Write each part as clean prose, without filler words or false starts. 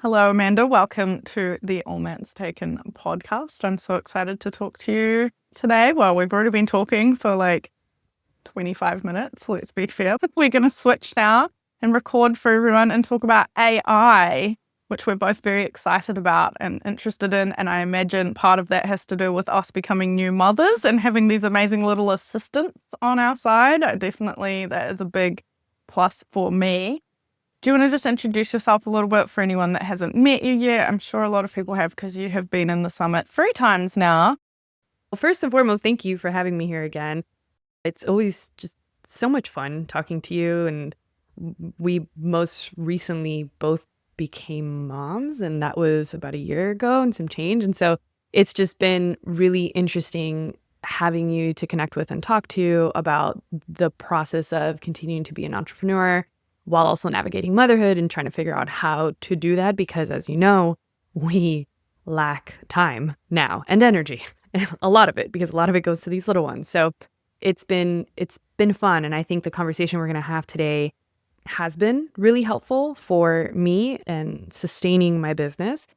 Hello, Amanda. Welcome to the All Man's Taken podcast. I'm so excited to talk to you today. Well, we've already been talking for like 25 minutes. Let's be fair. We're going to switch now and record for everyone and talk about AI, which we're both very excited about and interested in. And I imagine part of that has to do with us becoming new mothers and having these amazing little assistants on our side. Definitely, that is a big plus for me. Do you want to just introduce yourself a little bit for anyone that hasn't met you yet? I'm sure a lot of people have because you have been in the summit 3 times now. Well, first and foremost, thank you for having me here again. It's always just so much fun talking to you. And we most recently both became moms, and that was about a year ago and some change. And so it's just been really interesting having you to connect with and talk to about the process of continuing to be an entrepreneur while also navigating motherhood and trying to figure out how to do that. Because as you know, we lack time now and energy, a lot of it, because a lot of it goes to these little ones. So it's been fun. And I think the conversation we're going to have today has been really helpful for me and sustaining my business.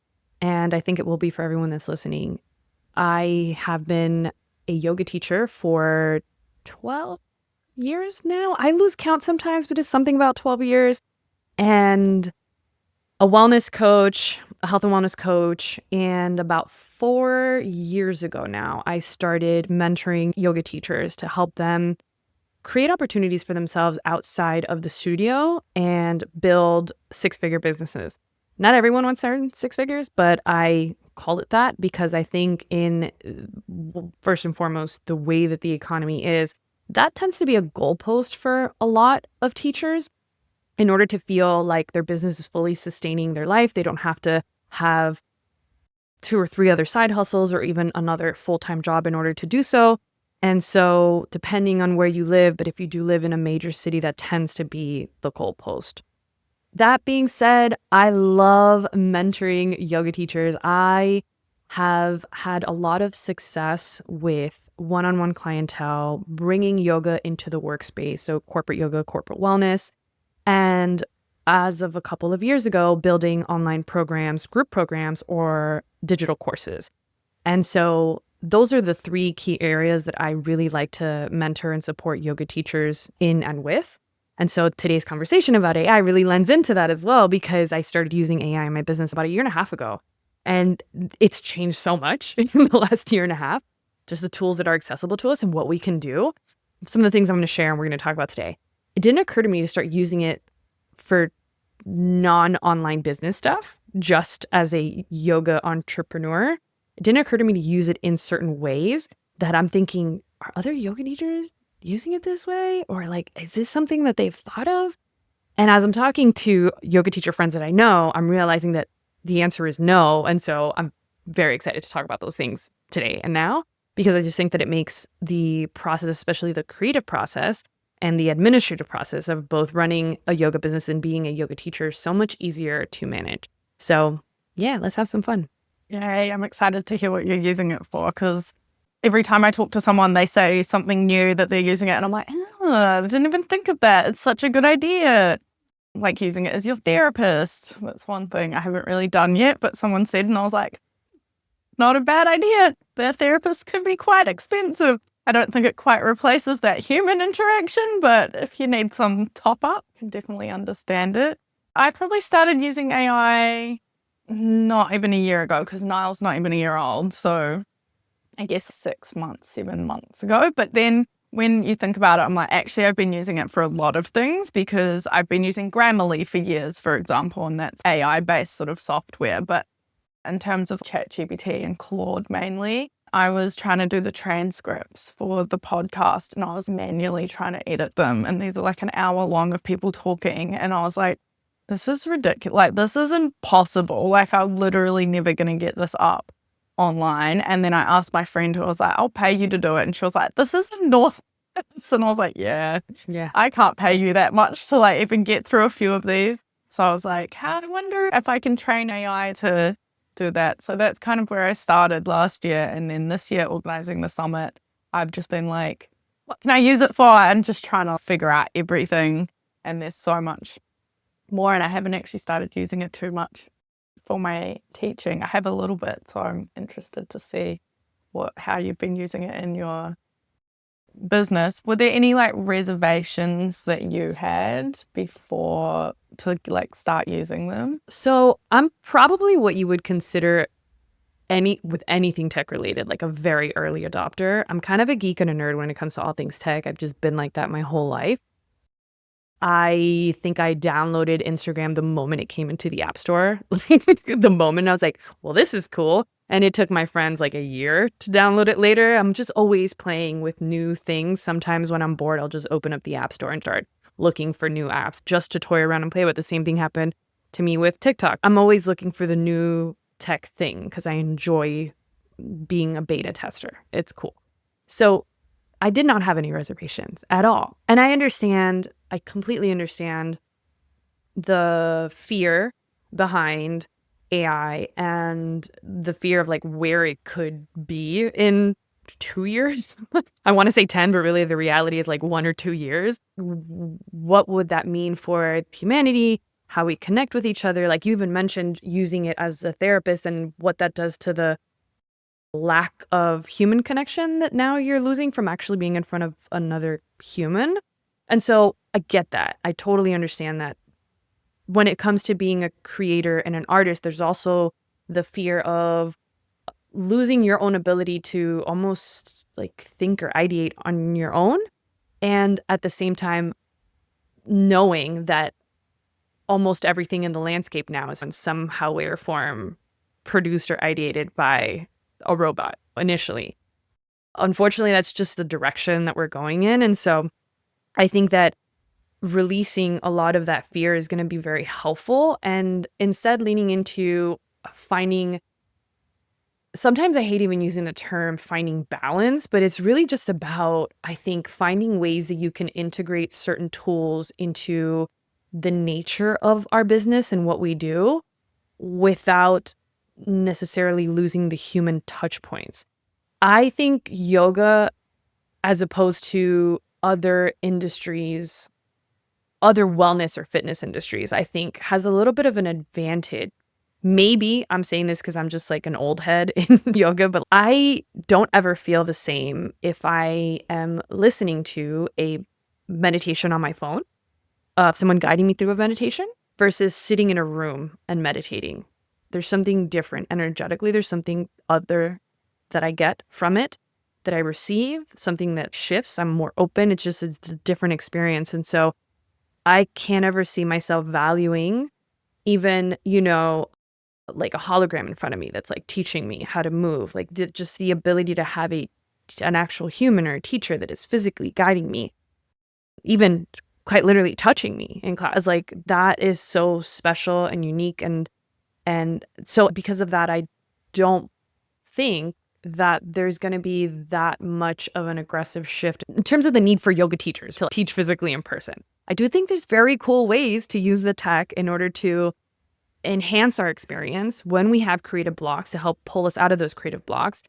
And I think it will be for everyone that's listening. I have been a yoga teacher for 12 years now. I lose count sometimes, but it's something about 12 years. And a wellness coach, a health and wellness coach. And about 4 years ago now, I started mentoring yoga teachers to help them create opportunities for themselves outside of the studio and build 6-figure businesses. Not everyone wants to earn 6 figures, but I call it that because I think first and foremost, the way that the economy is, that tends to be a goalpost for a lot of teachers. In order to feel like their business is fully sustaining their life, they don't have to have 2 or 3 other side hustles or even another full-time job in order to do so. And so depending on where you live, but if you do live in a major city, that tends to be the goalpost. That being said, I love mentoring yoga teachers. I have had a lot of success with one-on-one clientele, bringing yoga into the workspace. So corporate yoga, corporate wellness. And as of a couple of years ago, building online programs, group programs, or digital courses. And so those are the 3 key areas that I really like to mentor and support yoga teachers in and with. And so today's conversation about AI really lends into that as well, because I started using AI in my business about a year and a half ago. And it's changed so much in the last year and a half, just the tools that are accessible to us and what we can do. Some of the things I'm going to share and we're going to talk about today. It didn't occur to me to start using it for non-online business stuff, just as a yoga entrepreneur. It didn't occur to me to use it in certain ways that I'm thinking, are other yoga teachers using it this way? Or like, is this something that they've thought of? And as I'm talking to yoga teacher friends that I know, I'm realizing that the answer is no. And so I'm very excited to talk about those things today and now, because I just think that it makes the process, especially the creative process and the administrative process of both running a yoga business and being a yoga teacher, so much easier to manage. So yeah, let's have some fun. Yay, I'm excited to hear what you're using it for because every time I talk to someone, they say something new that they're using it. And I'm like, I didn't even think of that. It's such a good idea. Like using it as your therapist. That's one thing I haven't really done yet, but someone said, and I was like, not a bad idea. Their therapist can be quite expensive. I don't think it quite replaces that human interaction, but if you need some top up, you can definitely understand it. I probably started using AI not even a year ago because Niall's not even a year old. So I guess 6 months, 7 months ago. But then when you think about it, I'm like, actually, I've been using it for a lot of things because I've been using Grammarly for years, for example, and that's AI-based sort of software. But in terms of ChatGPT and Claude mainly, I was trying to do the transcripts for the podcast and I was manually trying to edit them. And these are like an hour long of people talking. And I was like, this is ridiculous. Like, this is impossible. Like, I'm literally never going to get this up online. And then I asked my friend who was like, I'll pay you to do it. And she was like, this is enormous. And I was like, yeah, I can't pay you that much to like even get through a few of these. So I was like, I wonder if I can train AI to do that. So that's kind of where I started last year. And then this year, organizing the summit, I've just been like, what can I use it for? And just trying to figure out everything. And there's so much more. And I haven't actually started using it too much. for my teaching. I have a little bit, so I'm interested to see how you've been using it in your business. Were there any like reservations that you had before to like start using them? So I'm probably what you would consider with anything tech related, like a very early adopter. I'm kind of a geek and a nerd when it comes to all things tech. I've just been like that my whole life. I think I downloaded Instagram the moment it came into the App Store. The moment I was like, well, this is cool. And it took my friends like a year to download it later. I'm just always playing with new things. Sometimes when I'm bored, I'll just open up the App Store and start looking for new apps just to toy around and play with. The same thing happened to me with TikTok. I'm always looking for the new tech thing because I enjoy being a beta tester. It's cool. So I did not have any reservations at all. And I completely understand the fear behind AI and the fear of like where it could be in 2 years. I want to say 10, but really the reality is like 1 or 2 years. What would that mean for humanity? How we connect with each other? Like you even mentioned using it as a therapist and what that does to the lack of human connection that now you're losing from actually being in front of another human. And so I get that. I totally understand that. When it comes to being a creator and an artist, there's also the fear of losing your own ability to almost like think or ideate on your own. And at the same time, knowing that almost everything in the landscape now is in somehow, way, or form produced or ideated by a robot initially. Unfortunately, that's just the direction that we're going in. And so I think that releasing a lot of that fear is going to be very helpful, and instead leaning into finding, sometimes I hate even using the term finding balance, but it's really just about, I think, finding ways that you can integrate certain tools into the nature of our business and what we do without necessarily losing the human touch points. I think yoga, as opposed to other industries, other wellness or fitness industries, I think has a little bit of an advantage. Maybe I'm saying this because I'm just like an old head in yoga, but I don't ever feel the same if I am listening to a meditation on my phone, someone guiding me through a meditation, versus sitting in a room and meditating. There's something different energetically. There's something other that I get from it, that I receive, something that shifts. I'm more open. It's a different experience. And so I can't ever see myself valuing even, like a hologram in front of me that's like teaching me how to move, like just the ability to have an actual human or a teacher that is physically guiding me, even quite literally touching me in class. Like that is so special and unique. And so because of that, I don't think that there's going to be that much of an aggressive shift in terms of the need for yoga teachers to teach physically in person. I do think there's very cool ways to use the tech in order to enhance our experience when we have creative blocks, to help pull us out of those creative blocks.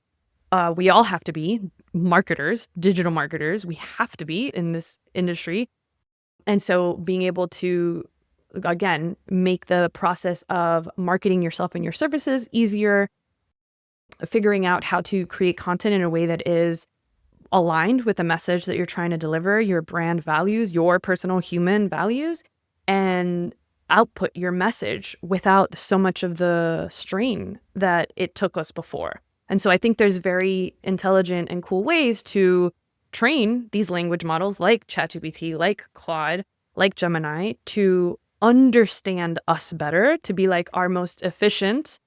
We all have to be marketers, digital marketers. We have to be in this industry. And so being able to, again, make the process of marketing yourself and your services easier, figuring out how to create content in a way that is aligned with the message that you're trying to deliver, your brand values, your personal human values, and output your message without so much of the strain that it took us before. And so I think there's very intelligent and cool ways to train these language models like ChatGPT, like Claude, like Gemini, to understand us better, to be like our most efficient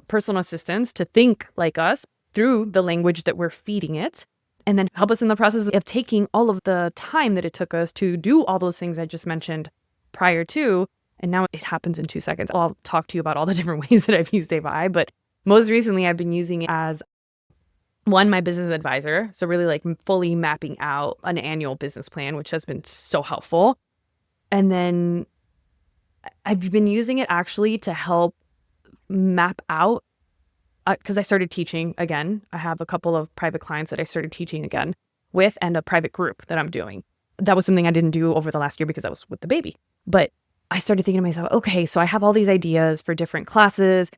personal assistants, to think like us through the language that we're feeding it, and then help us in the process of taking all of the time that it took us to do all those things I just mentioned prior to, and now it happens in 2 seconds. I'll talk to you about all the different ways that I've used AI, but most recently I've been using it as my business advisor. So really like fully mapping out an annual business plan, which has been so helpful. And then I've been using it actually to help map out, because I started teaching again. I have a couple of private clients that I started teaching again with, and a private group that I'm doing. That was something I didn't do over the last year because I was with the baby. But I started thinking to myself, okay, so I have all these ideas for different classes.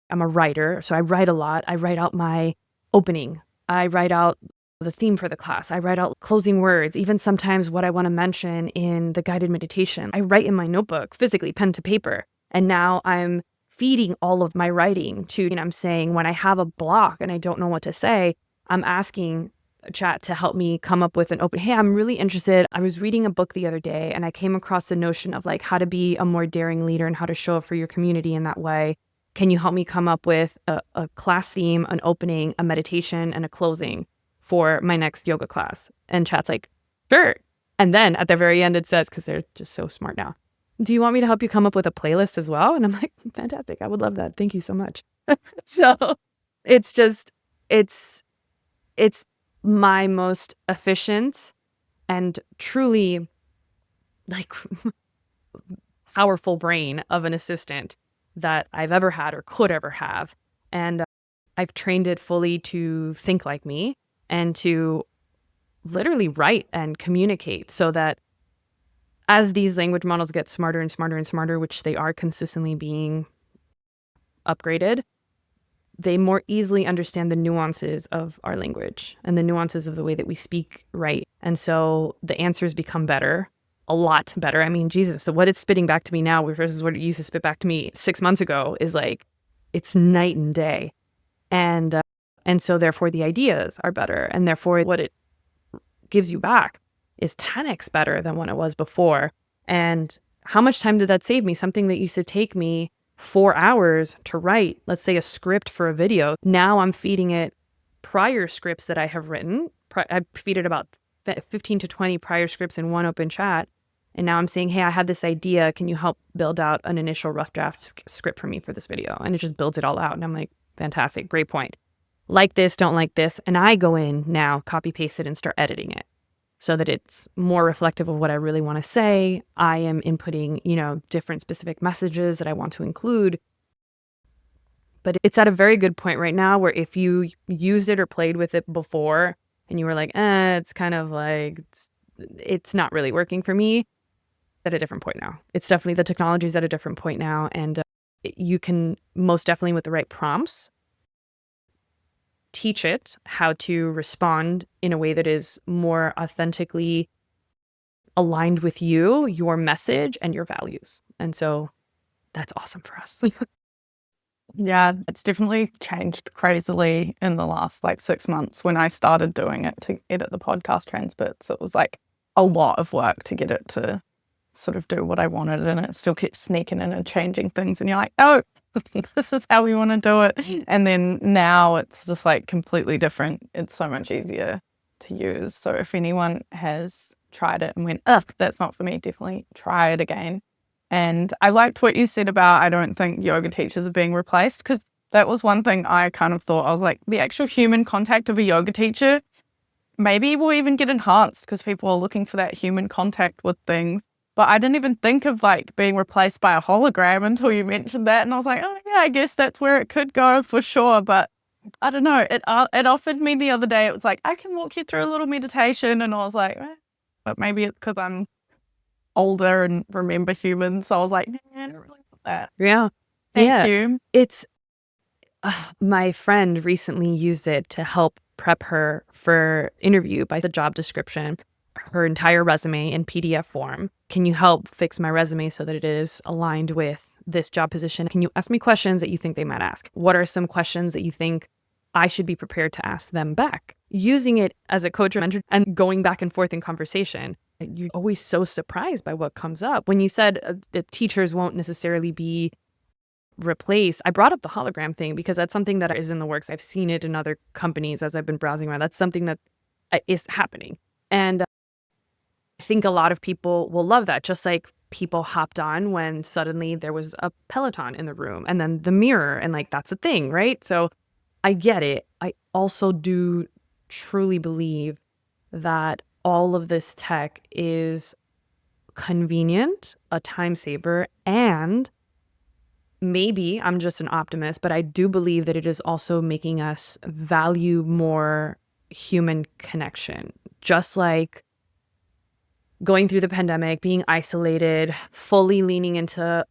I'm a writer, so I write a lot. I write out my opening. I write out the theme for the class. I write out closing words, even sometimes what I want to mention in the guided meditation. I write in my notebook, physically, pen to paper. And now I'm feeding all of my writing to, and I'm saying when I have a block and I don't know what to say, I'm asking chat to help me come up with an open, hey, I'm really interested. I was reading a book the other day and I came across the notion of like how to be a more daring leader and how to show up for your community in that way. Can you help me come up with a class theme, an opening, a meditation, and a closing for my next yoga class? And chat's like, sure. And then at the very end, it says, because they're just so smart now, do you want me to help you come up with a playlist as well? And I'm like, fantastic. I would love that. Thank you so much. So it's just, it's my most efficient and truly like powerful brain of an assistant that I've ever had or could ever have. And I've trained it fully to think like me and to literally write and communicate so that as these language models get smarter and smarter and smarter, which they are consistently being upgraded, they more easily understand the nuances of our language and the nuances of the way that we speak, right? And so the answers become better, a lot better. I mean, Jesus, so what it's spitting back to me now versus what it used to spit back to me 6 months ago is like, it's night and day. And so therefore the ideas are better. And therefore what it gives you back is 10x better than when it was before. And how much time did that save me? Something that used to take me 4 hours to write, let's say a script for a video. Now I'm feeding it prior scripts that I have written. I feed it about 15 to 20 prior scripts in one open chat. And now I'm saying, hey, I had this idea. Can you help build out an initial rough draft script for me for this video? And it just builds it all out. And I'm like, fantastic, great point. Like this, don't like this. And I go in now, copy paste it and start editing it so that it's more reflective of what I really want to say. I am inputting, different specific messages that I want to include. But it's at a very good point right now where if you used it or played with it before and you were like, it's kind of like, it's not really working for me, at a different point now. It's definitely, the technology is at a different point now. And you can most definitely, with the right prompts, teach it how to respond in a way that is more authentically aligned with you, your message, and your values. And so that's awesome for us. Yeah, it's definitely changed crazily in the last 6 months. When I started doing it to edit the podcast transcripts, it was a lot of work to get it to sort of do what I wanted, and it still kept sneaking in and changing things, and you're like, oh, this is how we want to do it. And then now it's just completely different. It's so much easier to use. So if anyone has tried it and went, ugh, that's not for me, definitely try it again. And I liked what you said about, I don't think yoga teachers are being replaced, because that was one thing I kind of thought. I was like, the actual human contact of a yoga teacher maybe will even get enhanced because people are looking for that human contact with things. But I didn't even think of being replaced by a hologram until you mentioned that. And I was like, oh yeah, I guess that's where it could go for sure. But I don't know. It offered me the other day. It was like, I can walk you through a little meditation. And I was like, but maybe it's because I'm older and remember humans. So I was like, nah, I don't really want that. Yeah. Thank you. It's, my friend recently used it to help prep her for interview by the job description, her entire resume in PDF form. Can you help fix my resume so that it is aligned with this job position? Can you ask me questions that you think they might ask? What are some questions that you think I should be prepared to ask them back? Using it as a coach or mentor and going back and forth in conversation. You're always so surprised by what comes up. When you said that teachers won't necessarily be replaced, I brought up the hologram thing because that's something that is in the works. I've seen it in other companies as I've been browsing around. That's something that is happening. And I think a lot of people will love that, just like people hopped on when suddenly there was a Peloton in the room and then the mirror, and that's a thing, right? So I get it. I also do truly believe that all of this tech is convenient, a time saver, and maybe I'm just an optimist, but I do believe that it is also making us value more human connection, just like going through the pandemic, being isolated, fully leaning into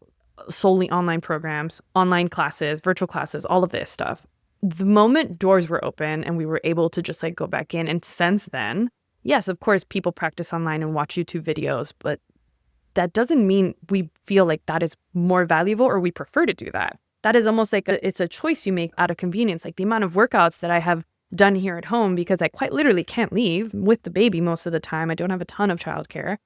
solely online programs, online classes, virtual classes, all of this stuff. The moment doors were open and we were able to just like go back in, and since then, yes, of course, people practice online and watch YouTube videos, but that doesn't mean we feel like that is more valuable or we prefer to do that. That is almost like it's a choice you make out of convenience. Like the amount of workouts that I have done here at home, because I quite literally can't leave with the baby most of the time. I don't have a ton of childcare.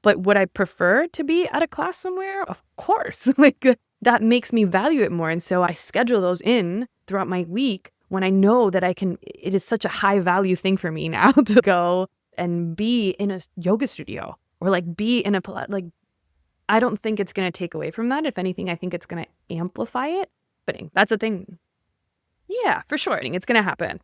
But would I prefer to be at a class somewhere? Of course. Like that makes me value it more. And so I schedule those in throughout my week when I know that it is such a high value thing for me now to go and be in a yoga studio or like be in a, like, I don't think it's going to take away from that. If anything, I think it's going to amplify it. But that's a thing. Yeah, for sure. It's going to happen.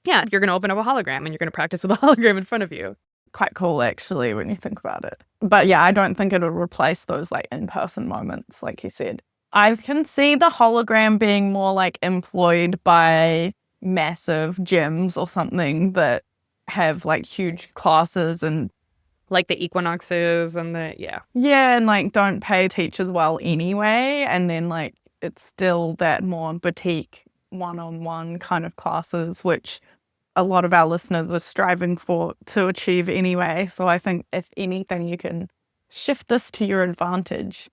Yeah, you're going to open up a hologram and you're going to practice with a hologram in front of you. Quite cool, actually, when you think about it. But yeah, I don't think it'll replace those like in-person moments, like you said. I can see the hologram being more like employed by massive gyms or something that have like huge classes and like the equinoxes and yeah, and like don't pay teachers well anyway, and then like it's still that more boutique one-on-one kind of classes, which a lot of our listeners are striving to achieve anyway. So I think if anything, you can shift this to your advantage.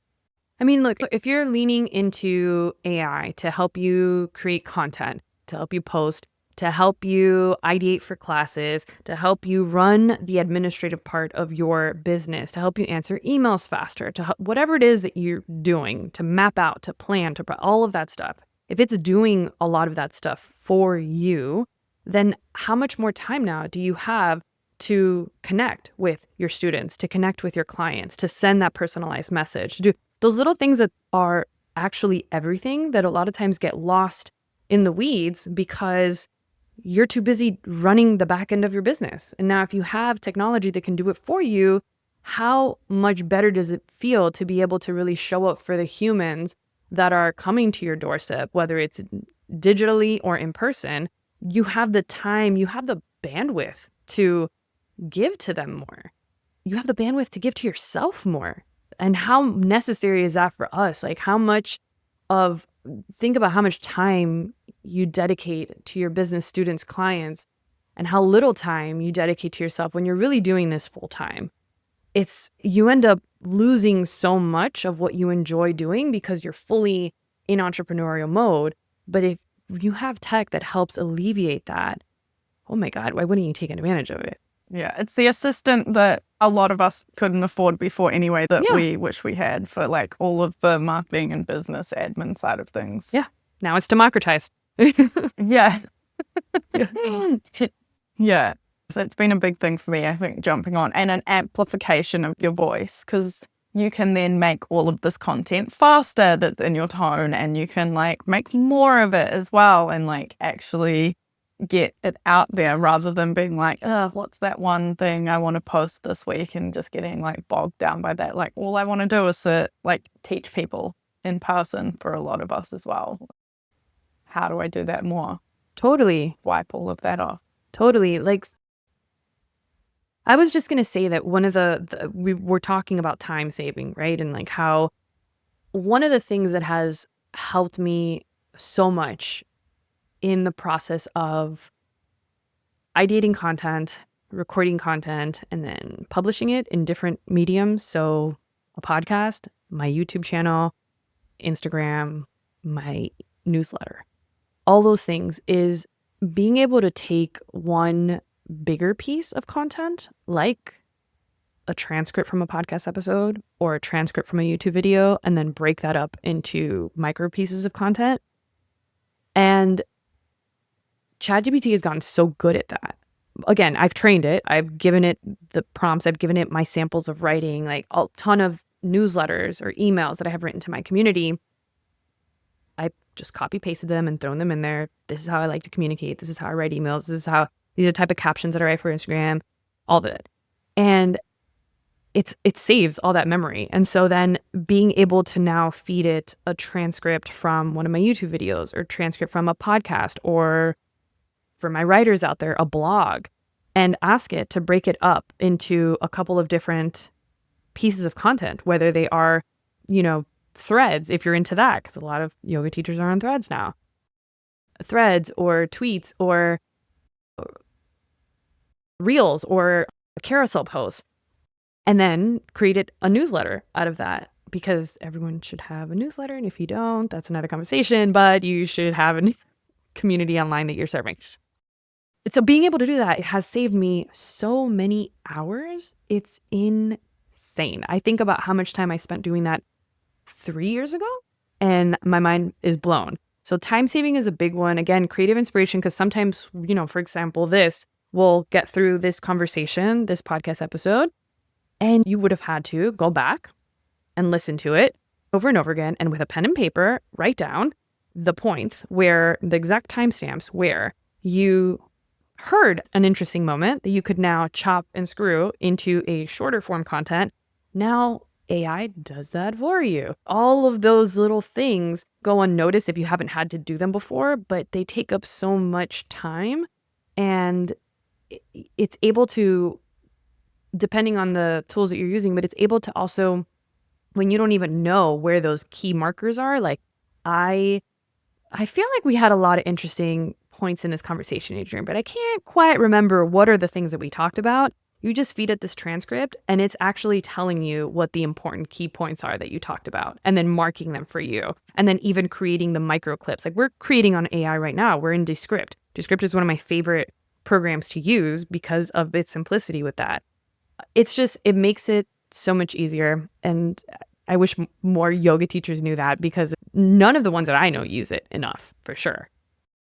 I mean, look, if you're leaning into AI to help you create content, to help you post, to help you ideate for classes, to help you run the administrative part of your business, to help you answer emails faster, to whatever it is that you're doing, to map out, to plan, to all of that stuff. If it's doing a lot of that stuff for you, then how much more time now do you have to connect with your students, to connect with your clients, to send that personalized message, to do those little things that are actually everything that a lot of times get lost in the weeds because you're too busy running the back end of your business. And now if you have technology that can do it for you, how much better does it feel to be able to really show up for the humans that are coming to your doorstep, whether it's digitally or in person? You have the time, you have the bandwidth to give to them more. You have the bandwidth to give to yourself more. And how necessary is that for us? Like think about how much time you dedicate to your business students, clients, and how little time you dedicate to yourself when you're really doing this full time. You end up losing so much of what you enjoy doing because you're fully in entrepreneurial mode. But if you have tech that helps alleviate that, oh my God, why wouldn't you take advantage of it? Yeah, it's the assistant that a lot of us couldn't afford before anyway that we wish we had for like all of the marketing and business admin side of things. Yeah, now it's democratized. Yeah. Yeah, that's been a big thing for me, I think, jumping on, and an amplification of your voice, because you can then make all of this content faster that's in your tone, and you can like make more of it as well and like actually get it out there rather than being like, oh, what's that one thing I want to post this week, and just getting like bogged down by that. Like all I want to do is like teach people in person for a lot of us as well. How do I do that more? Totally. Wipe all of that off. Totally. Like I was just going to say that one of we were talking about time saving, right? And like how one of the things that has helped me so much in the process of ideating content, recording content, and then publishing it in different mediums. So a podcast, my YouTube channel, Instagram, my newsletter, all those things is being able to take one bigger piece of content, like a transcript from a podcast episode or a transcript from a YouTube video, and then break that up into micro pieces of content. And ChatGPT has gotten so good at that. Again, I've trained it. I've given it the prompts. I've given it my samples of writing, like a ton of newsletters or emails that I have written to my community. I just copy pasted them and thrown them in there. This is how I like to communicate. This is how I write emails. These are the type of captions that I write for Instagram, all of it. And it saves all that memory. And so then being able to now feed it a transcript from one of my YouTube videos or transcript from a podcast, or for my writers out there, a blog, and ask it to break it up into a couple of different pieces of content, whether they are, threads, if you're into that, because a lot of yoga teachers are on threads now, threads or tweets or reels or carousel posts, and then created a newsletter out of that, because everyone should have a newsletter. And if you don't, that's another conversation, but you should have a community online that you're serving. So being able to do that has saved me so many hours. It's insane. I think about how much time I spent doing that 3 years ago, and my mind is blown. So time saving is a big one. Again, creative inspiration, because sometimes, for example, we'll get through this conversation, this podcast episode, and you would have had to go back and listen to it over and over again, and with a pen and paper, write down the points where the exact timestamps where you heard an interesting moment that you could now chop and screw into a shorter form content. Now AI does that for you. All of those little things go unnoticed if you haven't had to do them before, but they take up so much time, and it's able to, depending on the tools that you're using, but it's able to also, when you don't even know where those key markers are, like I feel like we had a lot of interesting points in this conversation, Adrian, but I can't quite remember what are the things that we talked about. You just feed it this transcript, and it's actually telling you what the important key points are that you talked about, and then marking them for you, and then even creating the micro clips. Like we're creating on AI right now. We're in Descript. Descript is one of my favorite programs to use because of its simplicity with that. It makes it so much easier. And I wish more yoga teachers knew that, because none of the ones that I know use it enough, for sure.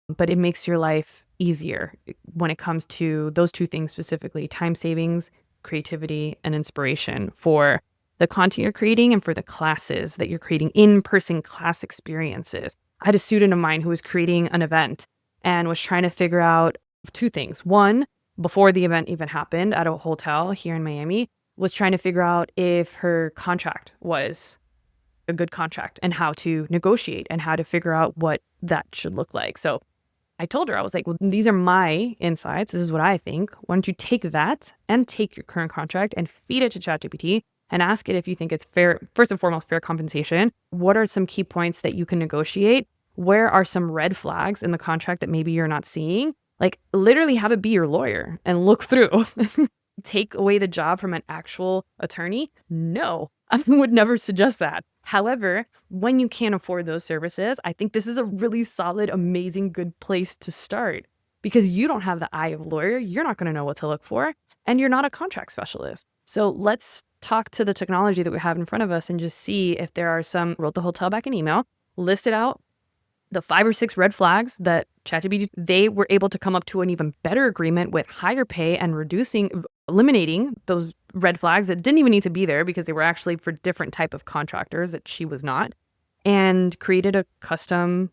But it makes your life easier when it comes to those two things specifically: time savings, creativity, and inspiration for the content you're creating and for the classes that you're creating, in-person class experiences. I had a student of mine who was creating an event and was trying to figure out two things. One, before the event even happened at a hotel here in Miami, was trying to figure out if her contract was a good contract and how to negotiate and how to figure out what that should look like. So I told her, I was like, well, these are my insights. This is what I think. Why don't you take that and take your current contract and feed it to ChatGPT and ask it if you think it's fair, first and foremost, fair compensation. What are some key points that you can negotiate? Where are some red flags in the contract that maybe you're not seeing? Like literally have it be your lawyer and look through. Take away the job from an actual attorney? No, I would never suggest that. However, when you can't afford those services, I think this is a really solid, amazing, good place to start, because you don't have the eye of a lawyer. You're not going to know what to look for, and you're not a contract specialist. So let's talk to the technology that we have in front of us and just see if there are some, wrote the hotel back an email, listed out the 5 or 6 red flags that ChatGPT, they were able to come up to an even better agreement with higher pay and eliminating those red flags that didn't even need to be there because they were actually for different type of contractors that she was not, and created a custom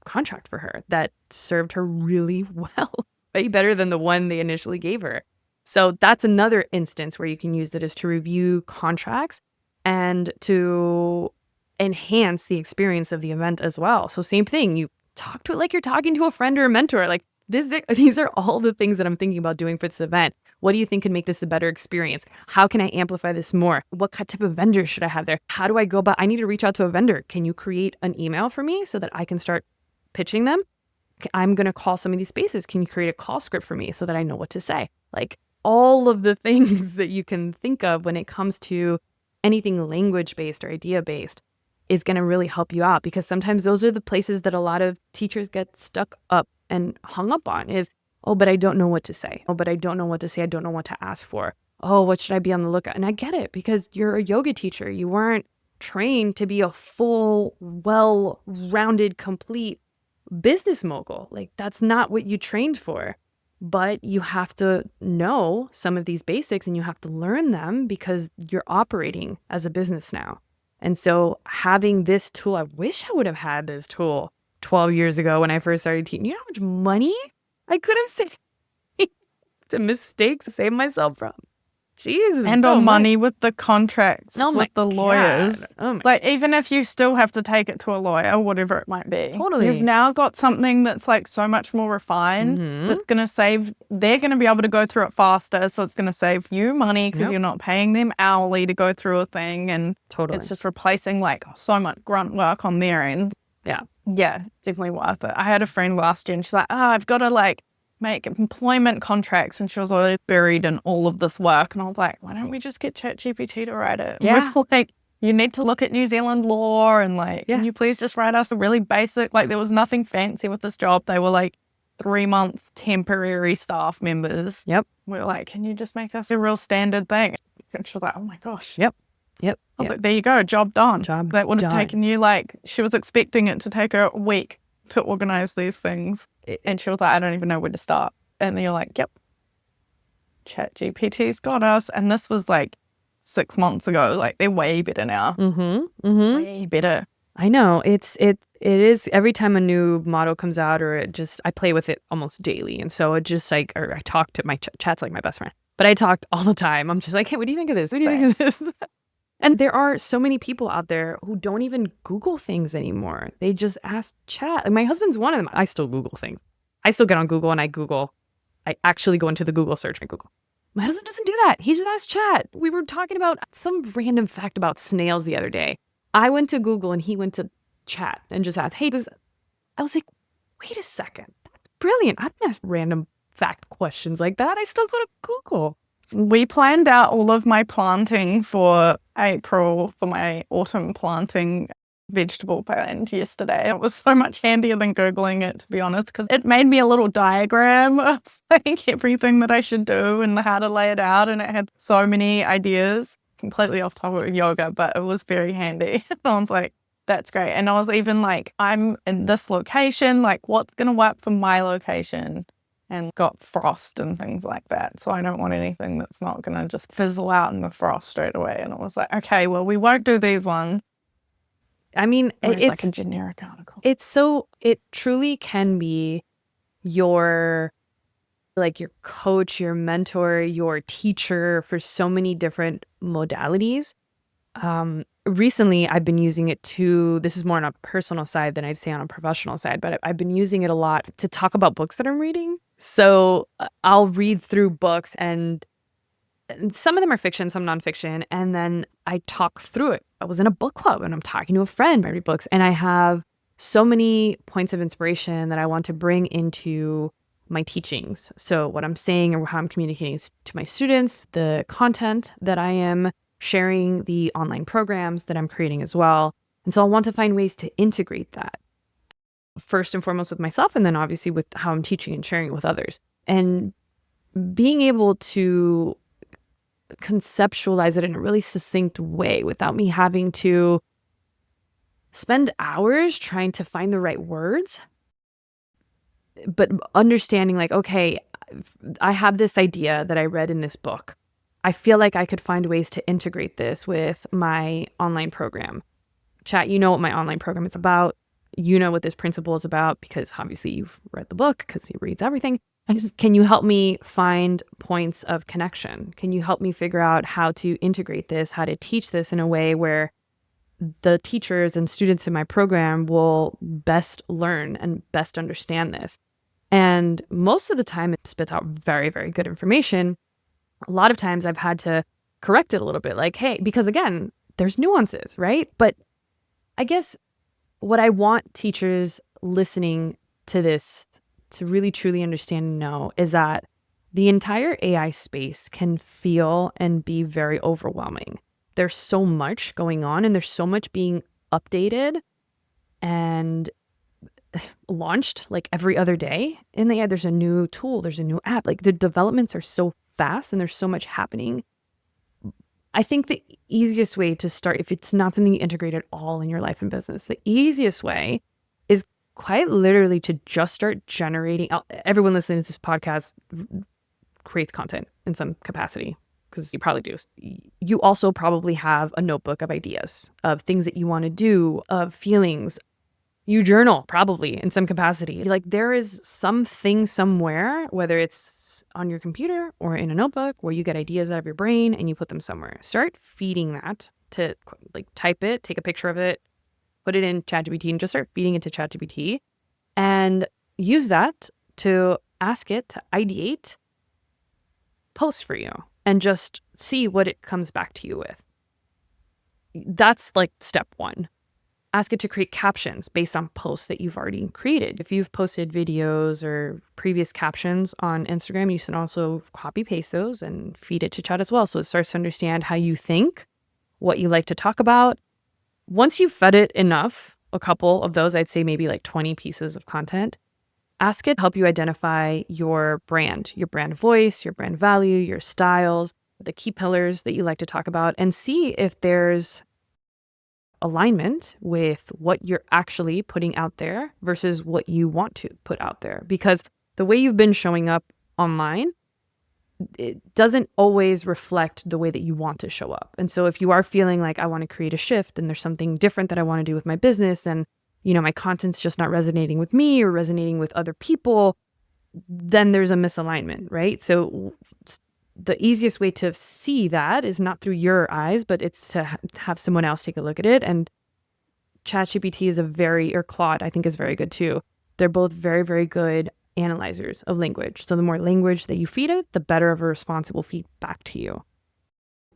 contract for her that served her really well, way better than the one they initially gave her. So that's another instance where you can use it, is to review contracts and to enhance the experience of the event as well. So same thing, you talk to it like you're talking to a friend or a mentor. Like these are all the things that I'm thinking about doing for this event. What do you think can make this a better experience? How can I amplify this more? What type of vendor should I have there? How do I go about, I need to reach out to a vendor. Can you create an email for me so that I can start pitching them? I'm going to call some of these spaces. Can you create a call script for me so that I know what to say? Like all of the things that you can think of when it comes to anything language-based or idea-based is going to really help you out, because sometimes those are the places that a lot of teachers get stuck up and hung up on is, oh, but I don't know what to say. Oh, but I don't know what to say. I don't know what to ask for. Oh, what should I be on the lookout? And I get it, because you're a yoga teacher. You weren't trained to be a full, well-rounded, complete business mogul. Like that's not what you trained for. But you have to know some of these basics and you have to learn them because you're operating as a business now. And so having this tool, I wish I would have had this tool 12 years ago when I first started teaching. You know how much money I could have saved to mistakes to save myself from? Jesus, And so on much. money with the contracts, Oh my with the lawyers. God. Oh my. Like, even if you still have to take it to a lawyer, whatever it might be. Totally. You've now got something that's like so much more refined that's going to save, they're going to be able to go through it faster. So it's going to save you money because you're not paying them hourly to go through a thing. And it's just replacing like so much grunt work on their end. Yeah. Yeah, definitely worth it. I had a friend last year and she's like, I've got to like make employment contracts, and she was already buried in all of this work. And I was like, why don't we just get ChatGPT to write it? Yeah. We're like, you need to look at New Zealand law and like, can you please just write us a really basic, like there was nothing fancy with this job. They were like 3-month temporary staff members. Yep. We're like, can you just make us a real standard thing? And she was like, oh my gosh. Yep. I was like, there you go, job done. That would have taken you like, she was expecting it to take her a week to organize these things. And she was like, I don't even know where to start. And then you're like, yep, ChatGPT's got us. And this was like 6 months ago. Like, they're way better now. Way better. I know. It is every time a new model comes out, or I play with it almost daily. And so it just like, or I talk to my chat's like my best friend, but I talk all the time. I'm just like, hey, what do you think of this? What do you think of this? And there are so many people out there who don't even Google things anymore. They just ask chat. Like, my husband's one of them. I still Google things. I still get on Google and I actually go into the Google search and Google. My husband doesn't do that. He just asks chat. We were talking about some random fact about snails the other day. I went to Google and he went to chat and just asked, hey, I was like, wait a second. That's brilliant. I don't ask random fact questions like that. I still go to Google. We planned out all of my planting for April for my autumn planting vegetable plan yesterday. It was so much handier than Googling it, to be honest, because it made me a little diagram of like everything that I should do and how to lay it out. And it had so many ideas, completely off topic of yoga, but it was very handy. I was like, that's great. And I was even like, I'm in this location, like what's going to work for my location? And got frost and things like that. So I don't want anything that's not going to just fizzle out in the frost straight away. And it was like, okay, well, we won't do these ones. I mean, it's like a generic article. It truly can be your coach, your mentor, your teacher for so many different modalities. Recently, I've been using it this is more on a personal side than I'd say on a professional side, but I've been using it a lot to talk about books that I'm reading. So I'll read through books and some of them are fiction, some nonfiction, and then I talk through it. I was in a book club and I'm talking to a friend. I read books and I have so many points of inspiration that I want to bring into my teachings. So what I'm saying or how I'm communicating to my students, the content that I am sharing, the online programs that I'm creating as well. And so I want to find ways to integrate that first and foremost with myself, and then obviously with how I'm teaching and sharing it with others. And being able to conceptualize it in a really succinct way without me having to spend hours trying to find the right words, but understanding like, okay, I have this idea that I read in this book. I feel like I could find ways to integrate this with my online program. Chat, you know what my online program is about. You know what this principle is about because obviously you've read the book because he reads everything. Can you help me find points of connection? Can you help me figure out how to integrate this, how to teach this in a way where the teachers and students in my program will best learn and best understand this? And most of the time it spits out very, very good information. A lot of times I've had to correct it a little bit like, hey, because again, there's nuances, right? But I guess what I want teachers listening to this to really truly understand and know is that the entire AI space can feel and be very overwhelming. There's so much going on and there's so much being updated and launched like every other day. And there's a new tool, there's a new app. Like the developments are so fast and there's so much happening. I think the easiest way to start, if it's not something you integrate at all in your life and business, the easiest way is quite literally to just start generating. Everyone listening to this podcast creates content in some capacity because you probably do. You also probably have a notebook of ideas, of things that you want to do, of feelings. You journal, probably in some capacity. Like there is something somewhere, whether it's on your computer or in a notebook, where you get ideas out of your brain and you put them somewhere. Start feeding that to like type it, take a picture of it, put it in ChatGPT and just start feeding it to ChatGPT and use that to ask it to ideate posts for you and just see what it comes back to you with. That's like step one. Ask it to create captions based on posts that you've already created. If you've posted videos or previous captions on Instagram, you can also copy paste those and feed it to chat as well. So it starts to understand how you think, what you like to talk about. Once you've fed it enough, a couple of those, I'd say maybe like 20 pieces of content, ask it to help you identify your brand voice, your brand value, your styles, the key pillars that you like to talk about, and see if there's alignment with what you're actually putting out there versus what you want to put out there. Because the way you've been showing up online, it doesn't always reflect the way that you want to show up. And so if you are feeling like I want to create a shift and there's something different that I want to do with my business and, you know, my content's just not resonating with me or resonating with other people, then there's a misalignment, right? So the easiest way to see that is not through your eyes, but it's to have someone else take a look at it. And ChatGPT is or Claude, I think is very good too. They're both very, very good analyzers of language. So the more language that you feed it, the better of a response it will feed back to you.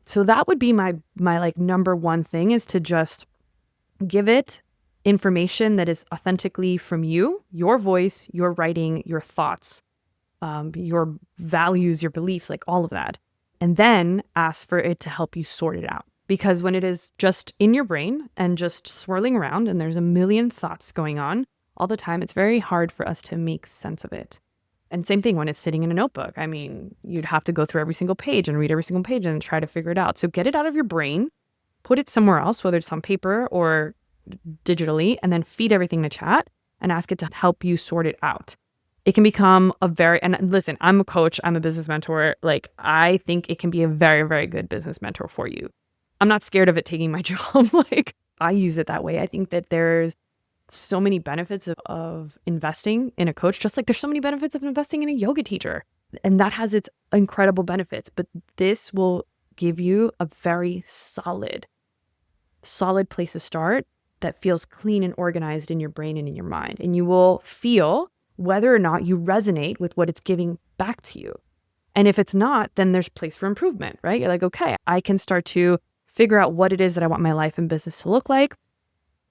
So that would be my like number one thing, is to just give it information that is authentically from you, your voice, your writing, your thoughts, your values, your beliefs, like all of that. And then ask for it to help you sort it out. Because when it is just in your brain and just swirling around and there's a million thoughts going on all the time, it's very hard for us to make sense of it. And same thing when it's sitting in a notebook. I mean, you'd have to go through every single page and read every single page and try to figure it out. So get it out of your brain, put it somewhere else, whether it's on paper or digitally, and then feed everything to chat and ask it to help you sort it out. It can become and listen, I'm a coach, I'm a business mentor. Like, I think it can be a very, very good business mentor for you. I'm not scared of it taking my job. Like, I use it that way. I think that there's so many benefits of investing in a coach, just like there's so many benefits of investing in a yoga teacher. And that has its incredible benefits. But this will give you a very solid place to start that feels clean and organized in your brain and in your mind. And you will feel whether or not you resonate with what it's giving back to you. And if it's not, then there's place for improvement, right? You're like, okay, I can start to figure out what it is that I want my life and business to look like.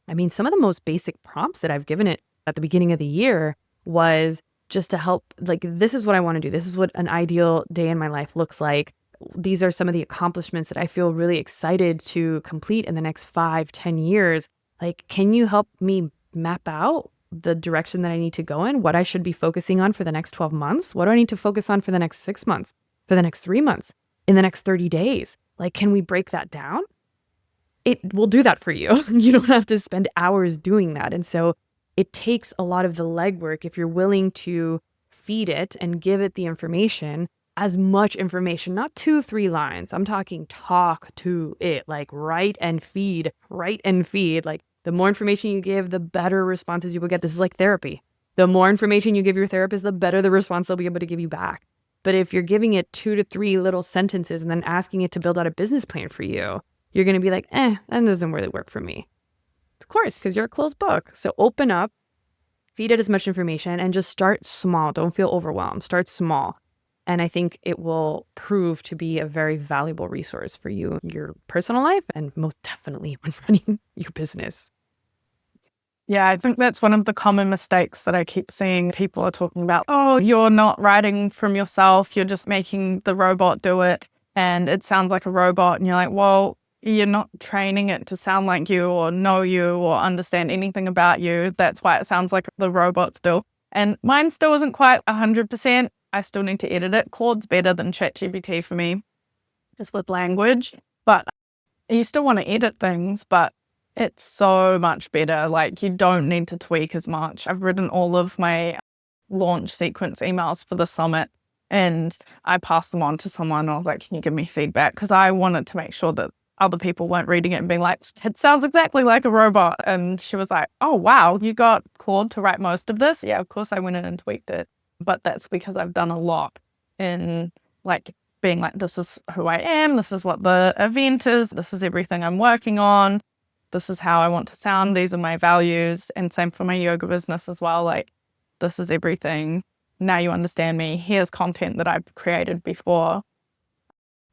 I mean, some of the most basic prompts that I've given it at the beginning of the year was just to help, like, this is what I want to do. This is what an ideal day in my life looks like. These are some of the accomplishments that I feel really excited to complete in the next 5-10 years. Like, can you help me map out the direction that I need to go in, what I should be focusing on for the next 12 months? What do I need to focus on for the next 6 months, for the next 3 months, in the next 30 days? Like, can we break that down? It will do that for you. You don't have to spend hours doing that. And so it takes a lot of the legwork if you're willing to feed it and give it the information, as much information, not 2-3 lines. I'm talking talk to it, like write and feed. Like, the more information you give, the better responses you will get. This is like therapy. The more information you give your therapist, the better the response they'll be able to give you back. But if you're giving it 2 to 3 little sentences and then asking it to build out a business plan for you, you're going to be like, that doesn't really work for me. Of course, because you're a closed book. So open up, feed it as much information, and just start small. Don't feel overwhelmed. Start small. And I think it will prove to be a very valuable resource for you in your personal life, and most definitely when running your business. Yeah, I think that's one of the common mistakes that I keep seeing. People are talking about, oh, you're not writing from yourself. You're just making the robot do it. And it sounds like a robot. And you're like, well, you're not training it to sound like you or know you or understand anything about you. That's why it sounds like the robot still. And mine still isn't quite 100%. I still need to edit it. Claude's better than ChatGPT for me, just with language. But you still want to edit things, but it's so much better. Like, you don't need to tweak as much. I've written all of my launch sequence emails for the summit, and I passed them on to someone. I was like, can you give me feedback? Because I wanted to make sure that other people weren't reading it and being like, it sounds exactly like a robot. And she was like, oh, wow, you got Claude to write most of this? Yeah, of course I went in and tweaked it. But that's because I've done a lot in like being like, this is who I am. This is what the event is. This is everything I'm working on. This is how I want to sound. These are my values. And same for my yoga business as well. Like, this is everything. Now you understand me. Here's content that I've created before.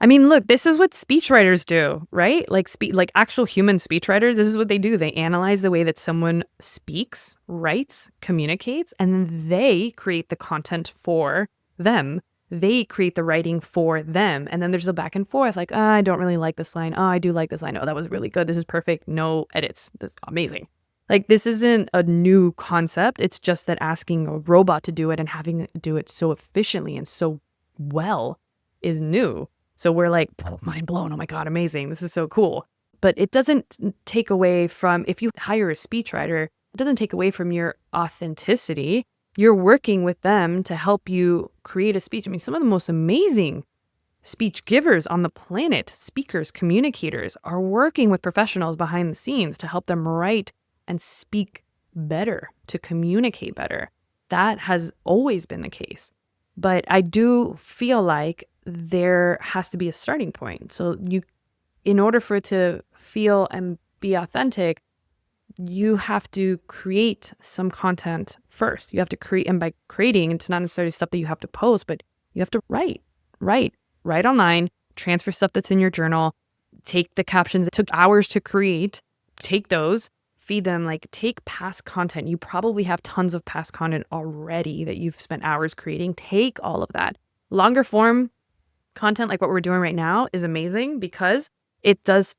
I mean, look, this is what speechwriters do, right? Like actual human speechwriters, this is what they do. They analyze the way that someone speaks, writes, communicates, and then they create the content for them. They create the writing for them. And then there's a back and forth like, oh, I don't really like this line. Oh, I do like this line. Oh, that was really good. This is perfect. No edits. This is amazing. Like, this isn't a new concept. It's just that asking a robot to do it and having it do it so efficiently and so well is new. So we're like, mind blown. Oh my God, amazing. This is so cool. But it doesn't take away from, if you hire a speechwriter, it doesn't take away from your authenticity. You're working with them to help you create a speech. I mean, some of the most amazing speech givers on the planet, speakers, communicators, are working with professionals behind the scenes to help them write and speak better, to communicate better. That has always been the case. But I do feel like there has to be a starting point. So in order for it to feel and be authentic, you have to create some content first. You have to create, and by creating, it's not necessarily stuff that you have to post, but you have to write online, transfer stuff that's in your journal, take the captions that took hours to create, take those, feed them, like take past content. You probably have tons of past content already that you've spent hours creating. Take all of that. Longer form content like what we're doing right now is amazing because it does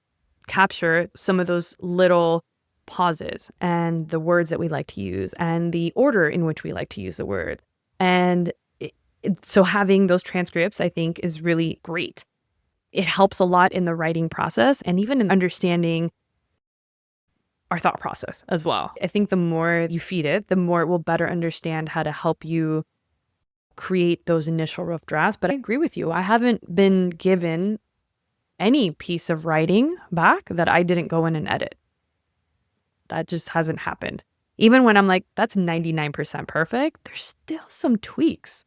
capture some of those little pauses and the words that we like to use and the order in which we like to use the word. And so having those transcripts, I think, is really great. It helps a lot in the writing process and even in understanding our thought process as well. I think the more you feed it, the more it will better understand how to help you create those initial rough drafts. But I agree with you. I haven't been given any piece of writing back that I didn't go in and edit. That just hasn't happened. Even when I'm like, that's 99% perfect, there's still some tweaks.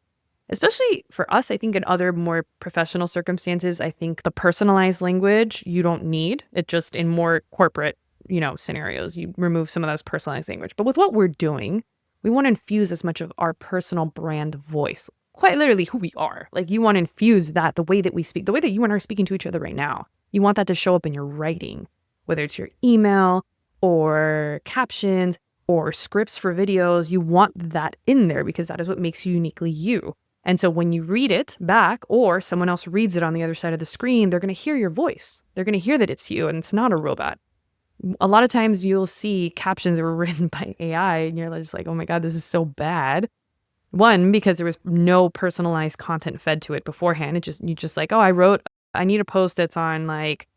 Especially for us, I think in other more professional circumstances, I think the personalized language you don't need. It just in more corporate, scenarios, you remove some of those personalized language. But with what we're doing, we want to infuse as much of our personal brand voice, quite literally who we are. Like, you want to infuse that, the way that we speak, the way that you and I are speaking to each other right now. You want that to show up in your writing, whether it's your email or captions or scripts for videos. You want that in there because that is what makes you uniquely you. And so when you read it back or someone else reads it on the other side of the screen, they're going to hear your voice. They're going to hear that it's you and it's not a robot. A lot of times you'll see captions that were written by AI and you're just like, oh my God, this is so bad. One, because there was no personalized content fed to it beforehand. You just like, oh, I need a post that's on like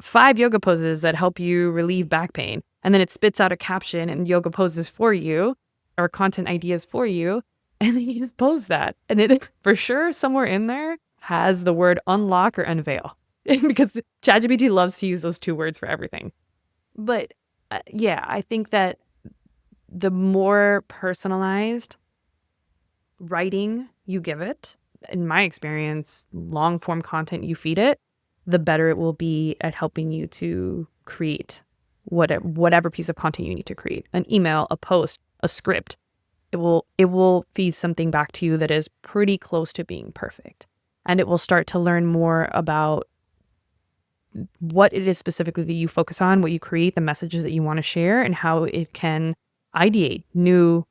5 yoga poses that help you relieve back pain. And then it spits out a caption and yoga poses for you or content ideas for you. And then you just post that. And it for sure somewhere in there has the word unlock or unveil because ChatGPT loves to use those 2 words for everything. But yeah, I think that the more personalized writing you give it, in my experience, long form content you feed it, the better it will be at helping you to create whatever piece of content you need to create. An email, a post, a script. It will feed something back to you that is pretty close to being perfect. And it will start to learn more about what it is specifically that you focus on, what you create, the messages that you want to share, and how it can ideate new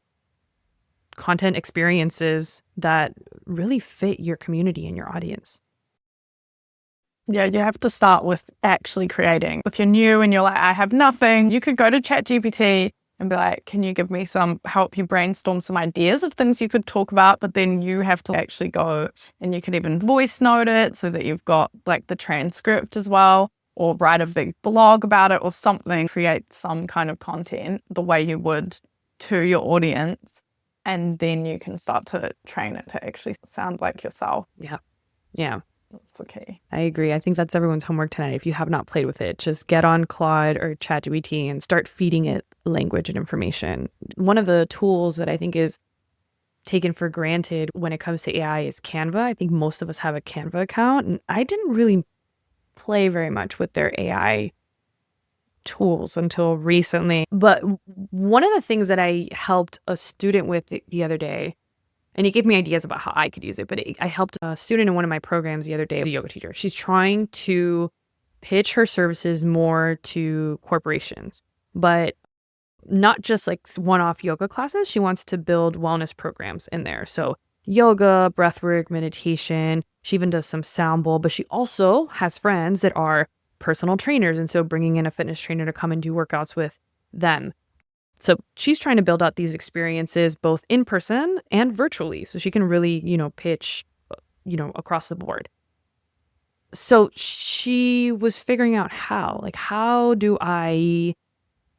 content experiences that really fit your community and your audience. Yeah, you have to start with actually creating. If you're new and you're like, I have nothing, you could go to ChatGPT and be like, can you give me help you brainstorm some ideas of things you could talk about? But then you have to actually go and you could even voice note it so that you've got like the transcript as well, or write a big blog about it or something, create some kind of content the way you would to your audience. And then you can start to train it to actually sound like yourself. Yeah. Yeah. That's the key. I agree. I think that's everyone's homework tonight. If you have not played with it, just get on Claude or ChatGPT and start feeding it language and information. One of the tools that I think is taken for granted when it comes to AI is Canva. I think most of us have a Canva account, and I didn't really play very much with their AI tools until recently. But one of the things that I helped a student with the other day, and he gave me ideas about how I could use it, but I helped a student in one of my programs the other day, a yoga teacher. She's trying to pitch her services more to corporations, but not just like one-off yoga classes. She wants to build wellness programs in there. So yoga, breathwork, meditation. She even does some sound bowl, but she also has friends that are personal trainers. And so bringing in a fitness trainer to come and do workouts with them. So she's trying to build out these experiences both in person and virtually. So she can really, pitch, across the board. So she was figuring out how do I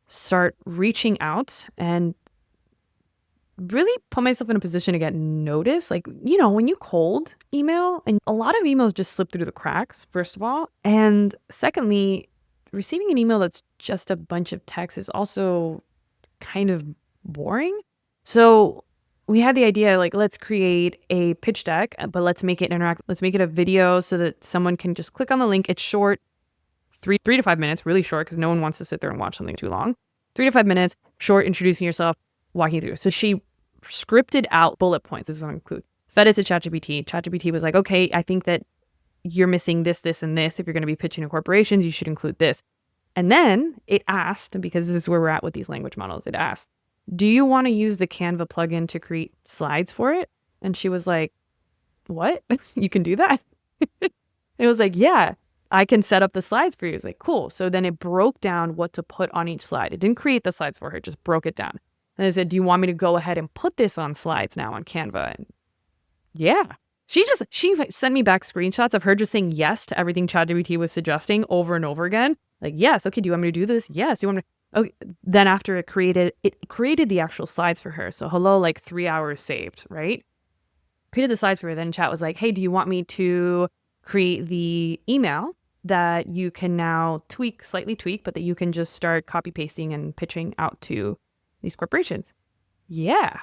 start reaching out and really put myself in a position to get noticed. Like, when you cold email, and a lot of emails just slip through the cracks, first of all. And secondly, receiving an email that's just a bunch of text is also kind of boring. So we had the idea, like, let's create a pitch deck, but let's make it let's make it a video so that someone can just click on the link. It's short, 3 to 5 minutes, really short, because no one wants to sit there and watch something too long. 3 to 5 minutes, short, introducing yourself, walking through. So she scripted out bullet points. This is what I include. Fed it to ChatGPT. ChatGPT was like, okay, I think that you're missing this, this, and this. If you're going to be pitching to corporations, you should include this. And then it asked, because this is where we're at with these language models, it asked, do you want to use the Canva plugin to create slides for it? And she was like, what? You can do that? It was like, yeah, I can set up the slides for you. It's like, cool. So then it broke down what to put on each slide. It didn't create the slides for her, it just broke it down. And I said, do you want me to go ahead and put this on slides now on Canva? And yeah. She sent me back screenshots of her just saying yes to everything ChatGPT was suggesting over and over again. Like, yes, okay, do you want me to do this? Yes. Do you want me to? Okay. Then after it created the actual slides for her. So hello, like 3 hours saved, right? Created the slides for her. Then chat was like, hey, do you want me to create the email that you can now slightly tweak, but that you can just start copy pasting and pitching out to these corporations? Yeah.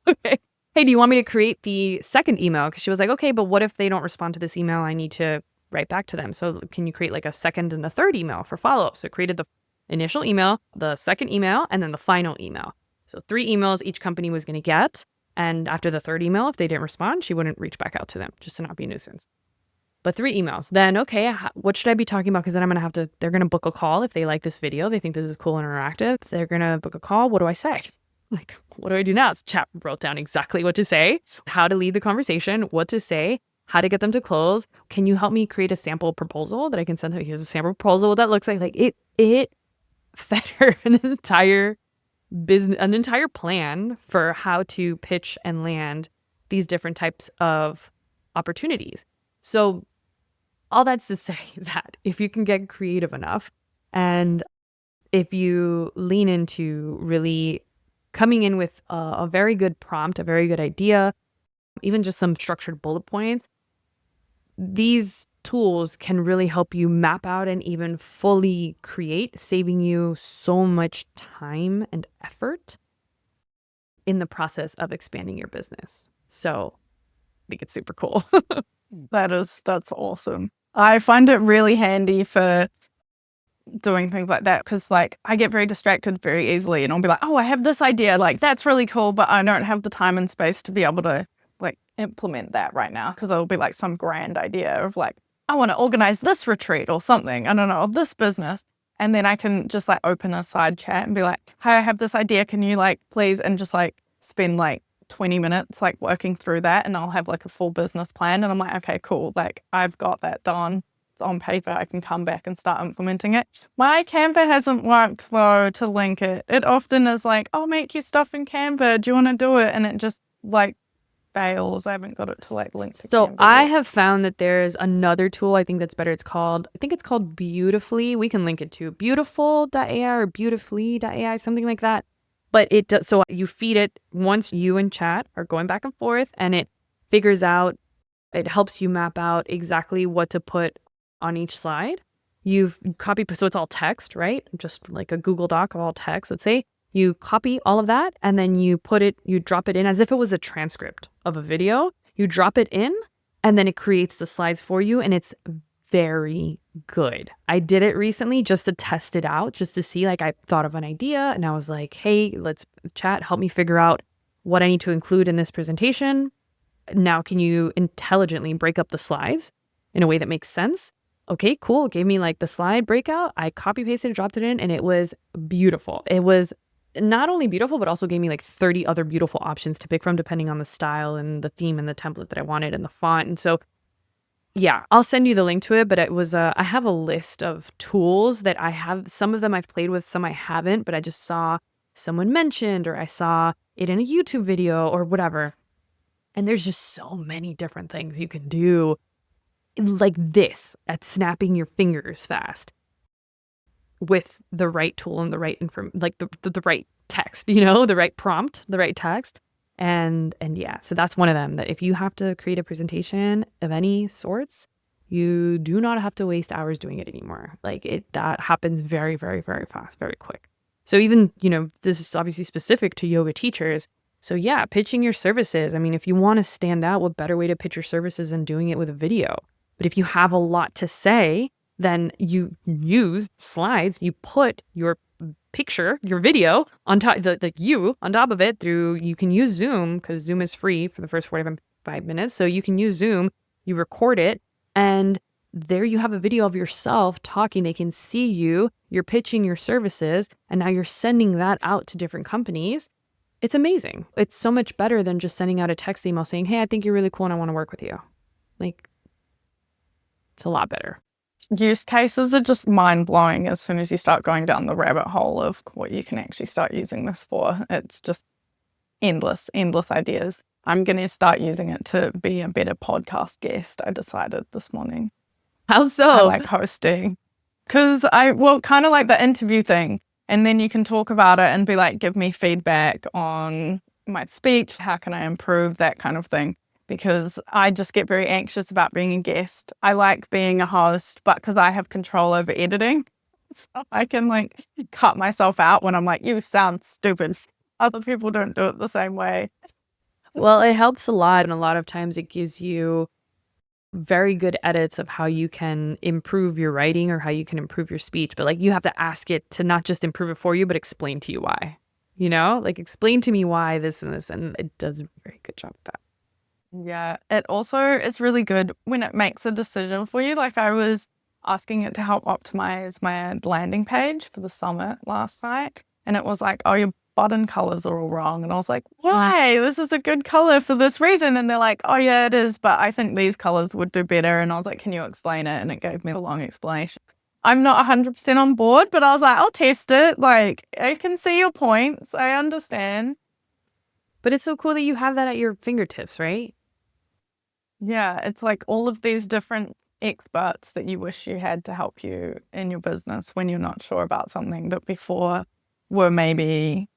Okay. Hey, do you want me to create the second email? Because she was like, okay, but what if they don't respond to this email? I need to write back to them. So can you create like a second and a third email for follow-up? So I created the initial email, the second email, and then the final email. So 3 emails each company was going to get. And after the third email, if they didn't respond, she wouldn't reach back out to them, just to not be a nuisance. But 3 emails. Then, okay, what should I be talking about? Because then they're going to book a call if they like this video. They think this is cool and interactive. They're going to book a call. What do I say? Like, what do I do now? Chat wrote down exactly what to say, how to lead the conversation, what to say, how to get them to close. Can you help me create a sample proposal that I can send them? Here's a sample proposal, what that looks like. Like it fed her an entire plan for how to pitch and land these different types of opportunities. So all that's to say that if you can get creative enough and if you lean into really coming in with a very good prompt, a very good idea, even just some structured bullet points, these tools can really help you map out and even fully create, saving you so much time and effort in the process of expanding your business. So I think it's super cool. That's awesome. I find it really handy for doing things like that because like I get very distracted very easily and I'll be like, oh, I have this idea, like that's really cool, but I don't have the time and space to be able to like implement that right now because it'll be like some grand idea of like, I want to organize this retreat or something, I don't know, of this business. And then I can just like open a side chat and be like, hey, I have this idea, can you like please, and just like spend like 20 minutes like working through that and I'll have like a full business plan and I'm like, okay, cool, like I've got that done. It's on paper, I can come back and start implementing it. My Canva hasn't worked though to link it. It often is like, I'll make you stuff in Canva. Do you want to do it? And it just like fails. I haven't got it to like link to So Canva I yet. have found that there's another tool I think that's better. I think it's called Beautifully. We can link it to beautiful.ai or beautifully.ai, something like that. But it does, so you feed it once you and chat are going back and forth and it figures out It helps you map out exactly what to put on each slide. You've copied, so it's all text, right? Just like a Google Doc of all text. Let's say you copy all of that and then you drop it in as if it was a transcript of a video. You drop it in and then it creates the slides for you, and it's very good. I did it recently just to test it out, just to see, like, I thought of an idea and I was like, hey, let's chat, help me figure out what I need to include in this presentation. Now, can you intelligently break up the slides in a way that makes sense? Okay, cool. Gave me like the slide breakout. I copy pasted, dropped it in, and it was beautiful. It was not only beautiful, but also gave me like 30 other beautiful options to pick from depending on the style and the theme and the template that I wanted and the font. And so, yeah, I'll send you the link to it, but it was I have a list of tools that I have. Some of them I've played with, some I haven't, but I just saw someone mentioned or I saw it in a YouTube video or whatever. And there's just so many different things you can do like this at snapping your fingers fast with the right tool and the right like the right text, the right prompt, the right text. And yeah, so that's one of them, that if you have to create a presentation of any sorts, you do not have to waste hours doing it anymore. Like that happens very, very, very fast, very quick. So even, this is obviously specific to yoga teachers. So yeah, pitching your services. I mean, if you want to stand out, what better way to pitch your services than doing it with a video? But if you have a lot to say, then you use slides, you put your picture, your video on top, you on top of it you can use Zoom, because Zoom is free for the first 45 minutes. So you can use Zoom, you record it, and there you have a video of yourself talking. They can see you, you're pitching your services, and now you're sending that out to different companies. It's amazing. It's so much better than just sending out a text email saying, hey, I think you're really cool and I want to work with you. Like, it's a lot better. Use cases are just mind-blowing as soon as you start going down the rabbit hole of what you can actually start using this for. It's just endless ideas. I'm going to start using it to be a better podcast guest, I decided this morning. How so? I like hosting. Because kind of like the interview thing. And then you can talk about it and be like, give me feedback on my speech. How can I improve? That kind of thing. Because I just get very anxious about being a guest. I like being a host, but because I have control over editing, so I can like cut myself out when I'm like, you sound stupid. Other people don't do it the same way. Well, it helps a lot. And a lot of times it gives you very good edits of how you can improve your writing or how you can improve your speech. But like, you have to ask it to not just improve it for you, but explain to you why, like explain to me why this and this. And it does a very good job with that. Yeah, it also is really good when it makes a decision for you. Like I was asking it to help optimize my landing page for the summit last night. And it was like, oh, your button colors are all wrong. And I was like, why? This is a good color for this reason. And they're like, oh yeah, it is. But I think these colors would do better. And I was like, can you explain it? And it gave me a long explanation. I'm not 100% on board, but I was like, I'll test it. Like, I can see your points. I understand. But it's so cool that you have that at your fingertips, right? Yeah, it's like all of these different experts that you wish you had to help you in your business when you're not sure about something that before were maybe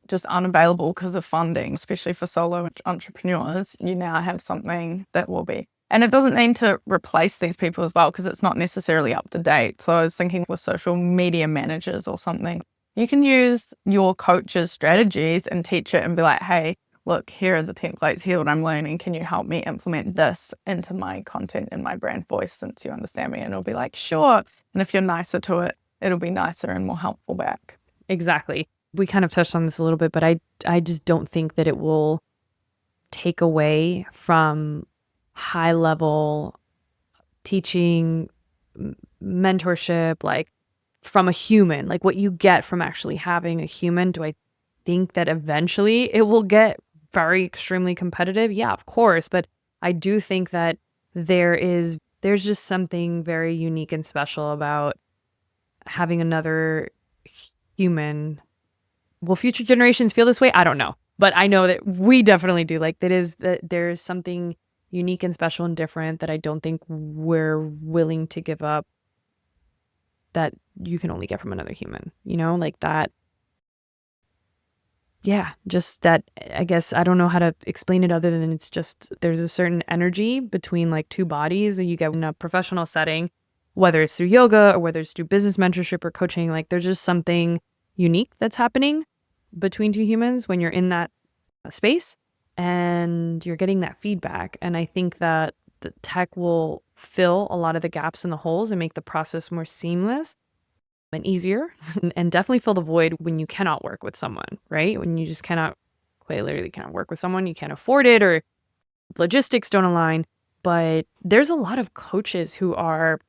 just unavailable because of funding, especially for solo entrepreneurs. You now have something that will be. And it doesn't mean to replace these people as well, because it's not necessarily up to date. So I was thinking with social media managers or something, you can use your coach's strategies and teach it and be like, hey, look, here are the templates, here what I'm learning. Can you help me implement this into my content and my brand voice since you understand me? And it'll be like, sure. And if you're nicer to it, it'll be nicer and more helpful back. Exactly. We kind of touched on this a little bit, but I just don't think that it will take away from high level teaching, mentorship, like from a human, like what you get from actually having a human. Do I think that eventually it will get very extremely competitive? Yeah, of course. But I do think that there's just something very unique and special about having another human. Will future generations feel this way? I don't know. But I know that we definitely do. Like that there's something unique and special and different that I don't think we're willing to give up, that you can only get from another human, like that. Yeah, just that, I guess I don't know how to explain it other than it's just there's a certain energy between like two bodies that you get in a professional setting, whether it's through yoga or whether it's through business mentorship or coaching. Like there's just something unique that's happening between two humans when you're in that space and you're getting that feedback. And I think that the tech will fill a lot of the gaps and the holes and make the process more seamless and easier and definitely fill the void when you cannot work with someone, right? When you just cannot, quite literally cannot work with someone, you can't afford it or logistics don't align. But there's a lot of coaches who are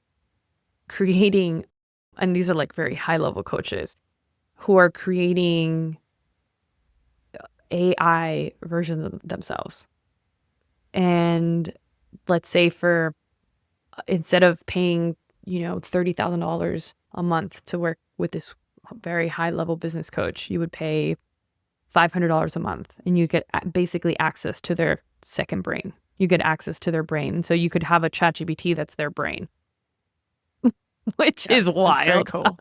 creating, and these are like very high level coaches who are creating AI versions of themselves. And let's say for instead of paying, $30,000 a month to work with this very high level business coach, you would pay $500 a month and you get basically access to their second brain. You get access to their brain. And so you could have a ChatGPT that's their brain, which is wild. It's very cool.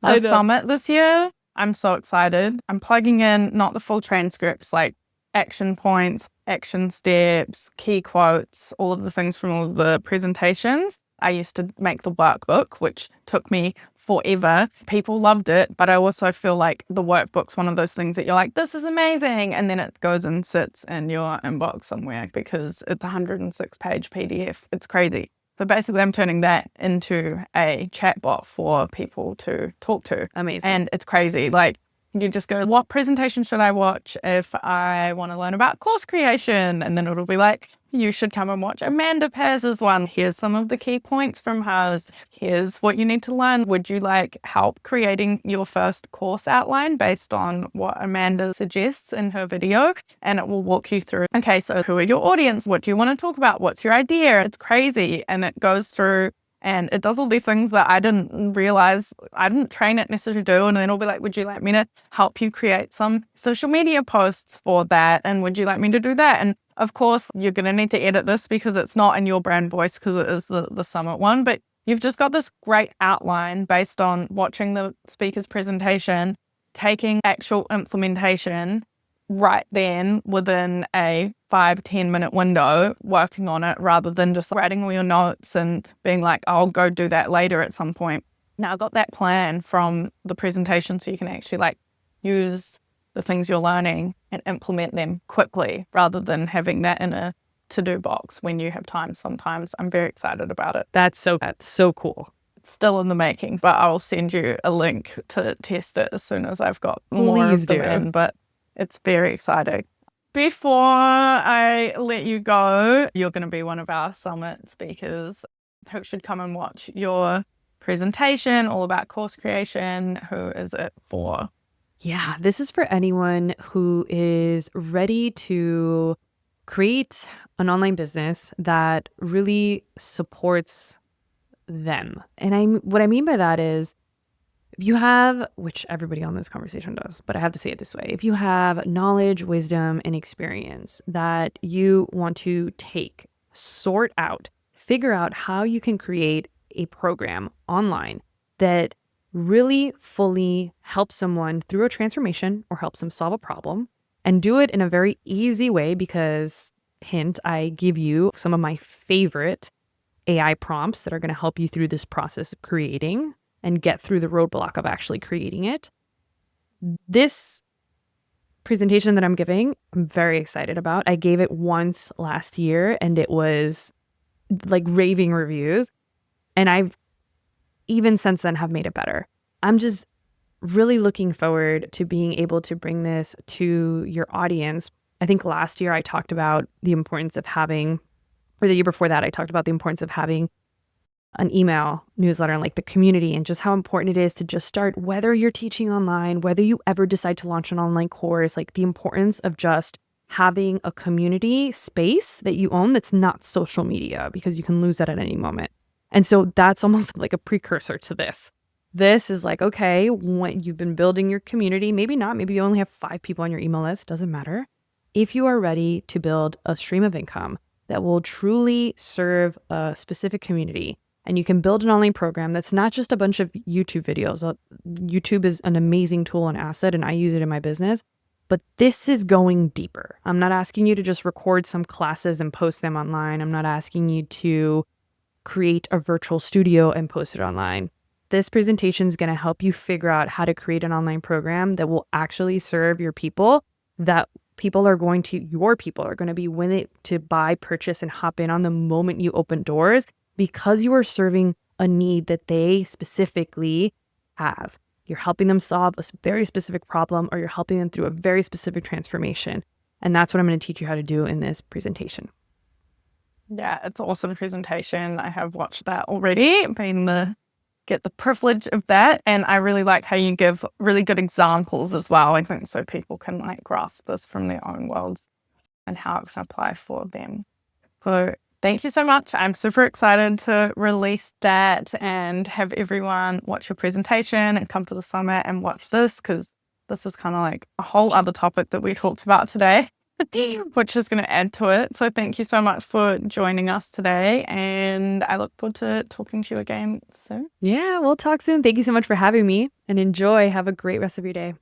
The summit this year, I'm so excited. I'm plugging in not the full transcripts, like action points, action steps, key quotes, all of the things from all of the presentations. I used to make the workbook, which took me forever. People loved it, but I also feel like the workbook's one of those things that you're like, this is amazing. And then it goes and sits in your inbox somewhere because it's a 106-page PDF. It's crazy. So basically, I'm turning that into a chatbot for people to talk to. Amazing. And it's crazy. Like, you just go, what presentation should I watch if I want to learn about course creation? And then it'll be like, you should come and watch Amanda Paz's one. Here's some of the key points from hers. Here's what you need to learn. Would you like help creating your first course outline based on what Amanda suggests in her video? And it will walk you through, okay, so who are your audience? What do you want to talk about? What's your idea? It's crazy. And it goes through and it does all these things that I didn't realize, I didn't train it necessarily to do. And then it'll be like, would you like me to help you create some social media posts for that? And would you like me to do that? And of course, you're going to need to edit this because it's not in your brand voice because it is the summit one. But you've just got this great outline based on watching the speaker's presentation, taking actual implementation right then within a 5-10 minute window, working on it rather than just writing all your notes and being like, I'll go do that later at some point. Now I've got that plan from the presentation so you can actually like use the things you're learning and implement them quickly rather than having that in a to-do box when you have time sometimes. I'm very excited about it. That's so cool. It's still in the making, but I'll send you a link to test it as soon as I've got more of them in. But it's very exciting. Before I let you go, you're going to be one of our summit speakers who should come and watch your presentation all about course creation. Who is it for? Yeah, this is for anyone who is ready to create an online business that really supports them. And what I mean by that is, if you have, which everybody on this conversation does, but I have to say it this way, if you have knowledge, wisdom, and experience that you want to take, sort out, figure out how you can create a program online that really fully helps someone through a transformation or helps them solve a problem, and do it in a very easy way because, hint, I give you some of my favorite AI prompts that are going to help you through this process of creating and get through the roadblock of actually creating it. This presentation that I'm giving, I'm very excited about. I gave it once last year and it was like raving reviews. And I've even since then have made it better. I'm just really looking forward to being able to bring this to your audience. I think last year I talked about the importance of having, or the year before that, I talked about the importance of having an email newsletter and like the community and just how important it is to just start, whether you're teaching online, whether you ever decide to launch an online course, like the importance of just having a community space that you own that's not social media because you can lose that at any moment. And so that's almost like a precursor to this. This is like, okay, when you've been building your community, maybe not, maybe you only have 5 people on your email list, doesn't matter. If you are ready to build a stream of income that will truly serve a specific community, and you can build an online program that's not just a bunch of YouTube videos. YouTube is an amazing tool and asset, and I use it in my business. But this is going deeper. I'm not asking you to just record some classes and post them online. I'm not asking you to create a virtual studio and post it online. This presentation is going to help you figure out how to create an online program that will actually serve your people, that your people are going to be willing to buy, purchase, and hop in on the moment you open doors, because you are serving a need that they specifically have. You're helping them solve a very specific problem, or you're helping them through a very specific transformation. And that's what I'm going to teach you how to do in this presentation. Yeah, it's an awesome presentation. I have watched that already, get the privilege of that. And I really like how you give really good examples as well, I think, so people can grasp this from their own worlds and how it can apply for them. So thank you so much. I'm super excited to release that and have everyone watch your presentation and come to the summit and watch this, because this is kind of like a whole other topic that we talked about today, which is going to add to it. So thank you so much for joining us today, and I look forward to talking to you again soon. Yeah, we'll talk soon. Thank you so much for having me, and enjoy. Have a great rest of your day.